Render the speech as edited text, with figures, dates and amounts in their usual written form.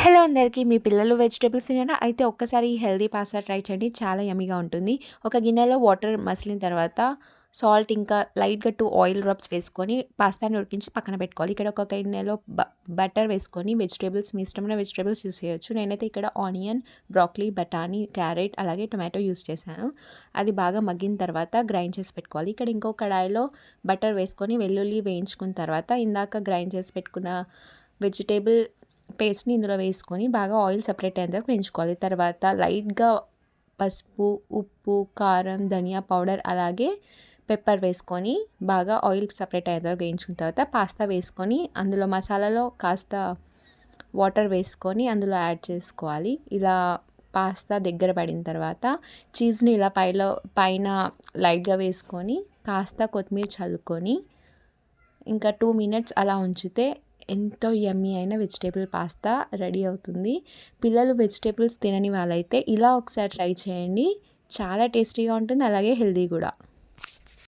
Hello అందరికీ. మీ పిల్లలు vegetables తినరా? అయితే ఒక్కసారి ఈ హెల్తీ పాస్తా ట్రై చేయండి. చాలా యమ్మీగా ఉంటుంది. ఒక గిన్నెలో వాటర్ మసిలిన తర్వాత సాల్ట్ ఇంకా లైట్‌గా 2 ఆయిల్ డ్రాప్స్ వేసుకొని పాస్తాని ఉడికించి పక్కన పెట్టుకోవాలి. ఇక్కడ ఒక గిన్నెలో బటర్ వేసుకొని వెజిటేబుల్స్ మీ ఇష్టమైన వెజిటేబుల్స్ యూజ్ చేయొచ్చు. నేనైతే ఇక్కడ ఆనియన్, బ్రోకలీ, బఠానీ, క్యారెట్ అలాగే టొమాటో యూజ్ చేశాను. అది బాగా మగ్గిన తర్వాత గ్రైండ్ చేసి పెట్టుకోవాలి. ఇక్కడ ఇంకో కడాయిలో బటర్ వేసుకొని వెల్లుల్లి వేయించుకున్న తర్వాత ఇందాక గ్రైండ్ చేసి పెట్టుకున్న వెజిటేబుల్ పేస్ట్ని ఇందులో వేసుకొని బాగా ఆయిల్ సెపరేట్ అయ్యేంత వరకు వేయించుకోవాలి. తర్వాత లైట్‌గా పసుపు, ఉప్పు, కారం, ధనియా పౌడర్ అలాగే పెప్పర్ వేసుకొని బాగా ఆయిల్ సెపరేట్ అయ్యేంత వరకు వేయించుకున్న తర్వాత పాస్తా వేసుకొని అందులో మసాలాలో కాస్త వాటర్ వేసుకొని అందులో యాడ్ చేసుకోవాలి. ఇలా పాస్తా దగ్గర పడిన తర్వాత చీజ్ని ఇలా పైన లైట్‌గా వేసుకొని కాస్త కొత్తిమీర చల్లుకొని ఇంకా 2 మినిట్స్ అలా ఉంచితే ఎంతో యమ్మీ అయిన వెజిటేబుల్ పాస్తా రెడీ అవుతుంది. పిల్లలు వెజిటేబుల్స్ తినని వాళ్ళైతే ఇలా ఒకసారి ట్రై చేయండి. చాలా టేస్టీగా ఉంటుంది, అలాగే హెల్తీ కూడా.